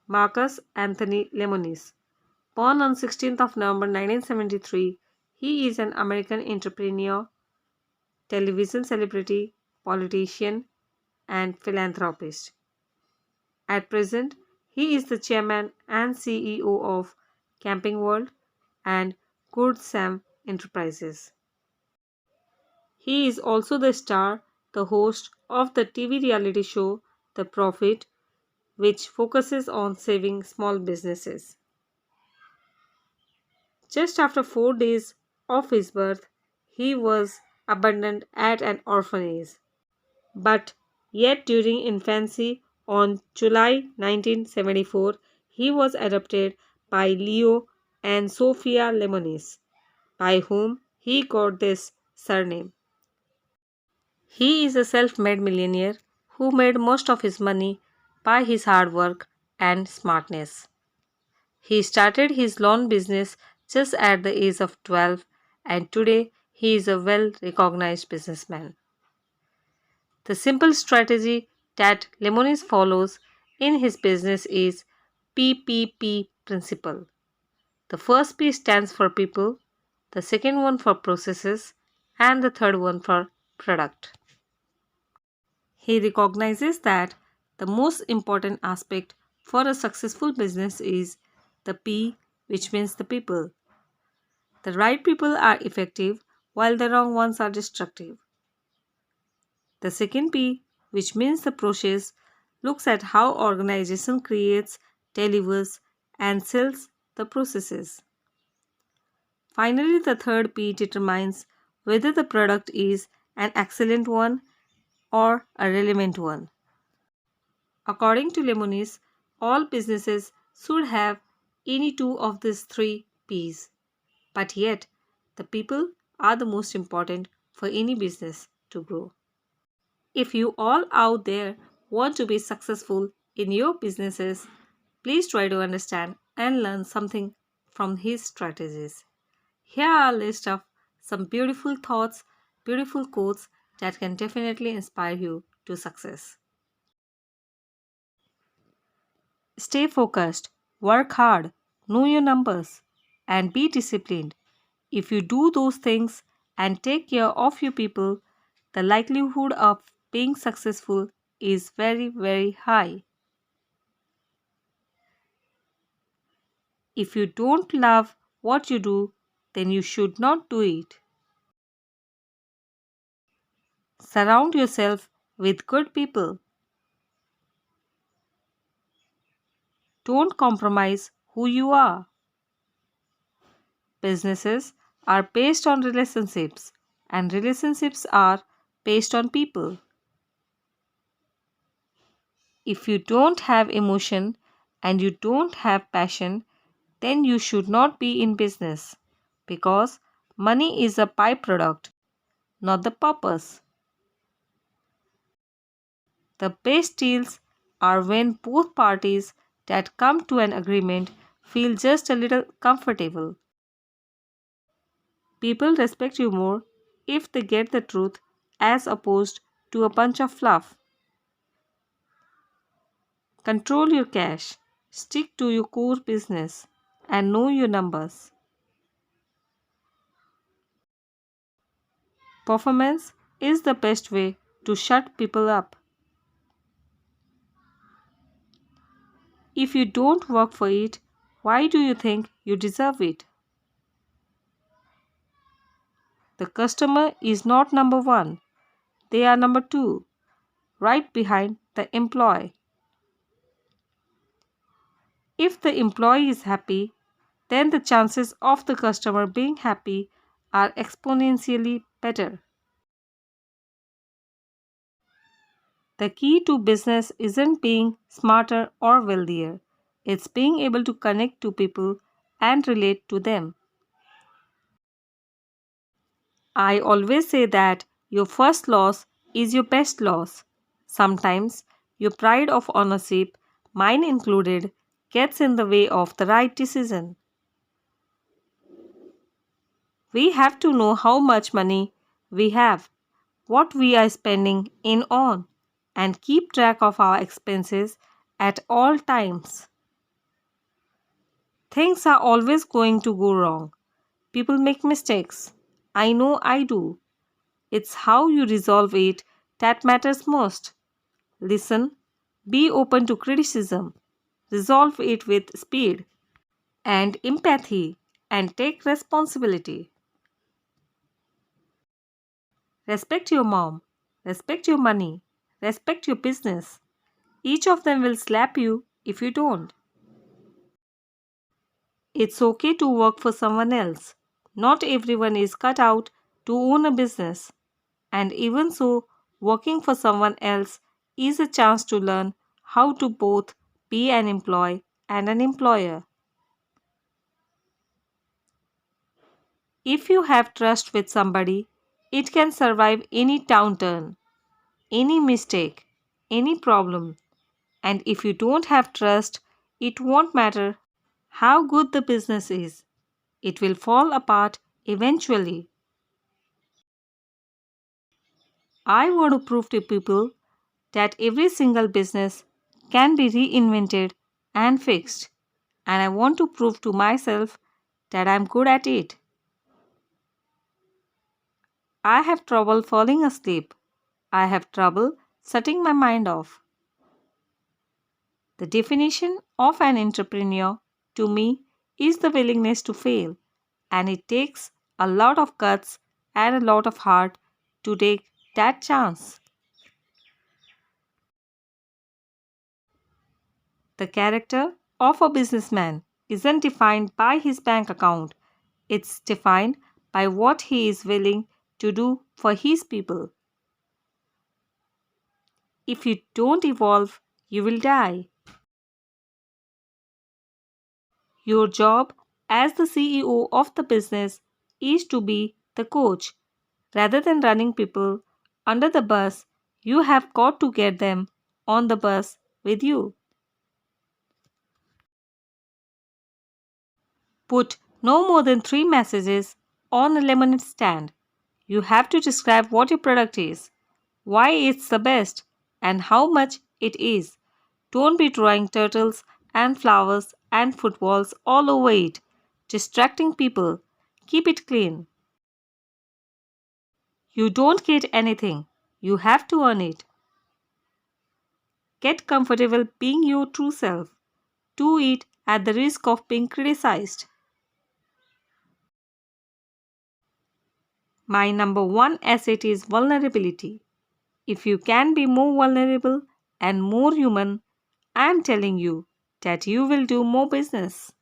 Marcus Anthony Lemonis. Born on 16th of November 1973, he is an American entrepreneur, television celebrity, politician, and philanthropist. At present, he is the chairman and CEO of Camping World and Good Sam Enterprises. He is also the star, the host of the TV reality show The Profit, which focuses on saving small businesses. Just after 4 days of his birth, he was abandoned at an orphanage. But yet, during infancy, on July 1974, he was adopted by Leo and Sophia Lemonis, by whom he got this surname. He is a self made millionaire who made most of his money by his hard work and smartness. He started his lawn business just at the age of 12, and today he is a well recognized businessman. The simple strategy that Lemonis follows in his business is PPP principle. The first P stands for people, the second one for processes, and the third one for product. He recognizes that the most important aspect for a successful business is the P, which means the people. The right people are effective while the wrong ones are destructive. The second P, which means the process, looks at how organization creates, delivers, and sells the processes. Finally, the third P determines whether the product is an excellent one or a relevant one. According to Lemonis, all businesses should have any two of these three P's. But yet, the people are the most important for any business to grow. If you all out there want to be successful in your businesses, please try to understand and learn something from his strategies. Here are a list of some beautiful thoughts, beautiful quotes that can definitely inspire you to success. Stay focused, work hard, know your numbers, and be disciplined. If you do those things and take care of your people, the likelihood of being successful is very, very high. If you don't love what you do, then you should not do it. Surround yourself with good people. Don't compromise who you are. Businesses are based on relationships, and relationships are based on people. If you don't have emotion and you don't have passion, then you should not be in business because money is a byproduct, not the purpose. The best deals are when both parties that come to an agreement feel just a little comfortable. People respect you more if they get the truth as opposed to a bunch of fluff. Control your cash, stick to your core business, and know your numbers. Performance is the best way to shut people up. If you don't work for it, why do you think you deserve it? The customer is not number one, they are number two, right behind the employee. If the employee is happy, then the chances of the customer being happy are exponentially better. The key to business isn't being smarter or wealthier, it's being able to connect to people and relate to them. I always say that your first loss is your best loss. Sometimes your pride of ownership, mine included, gets in the way of the right decision. We have to know how much money we have, what we are spending in on, and keep track of our expenses at all times. Things are always going to go wrong. People make mistakes. I know I do. It's how you resolve it that matters most. Listen, be open to criticism, resolve it with speed and empathy, and take responsibility. Respect your mom, respect your money, respect your business. Each of them will slap you if you don't. It's okay to work for someone else. Not everyone is cut out to own a business. And even so, working for someone else is a chance to learn how to both be an employee and an employer. If you have trust with somebody, it can survive any downturn, any mistake, any problem. And if you don't have trust, it won't matter how good the business is. It will fall apart eventually. I want to prove to people that every single business can be reinvented and fixed. And I want to prove to myself that I'm good at it. I have trouble falling asleep. I have trouble shutting my mind off. The definition of an entrepreneur to me is the willingness to fail, and it takes a lot of guts and a lot of heart to take that chance. The character of a businessman isn't defined by his bank account, it's defined by what he is willing to do for his people. If you don't evolve, you will die. Your job as the CEO of the business is to be the coach. Rather than running people under the bus, you have got to get them on the bus with you. Put no more than 3 messages on a lemonade stand. You have to describe what your product is, why it's the best, and how much it is. Don't be drawing turtles and flowers and footballs all over it, distracting people. Keep it clean. You don't get anything, you have to earn it. Get comfortable being your true self. Do it at the risk of being criticized. My number one asset is vulnerability. If you can be more vulnerable and more human, I am telling you that you will do more business.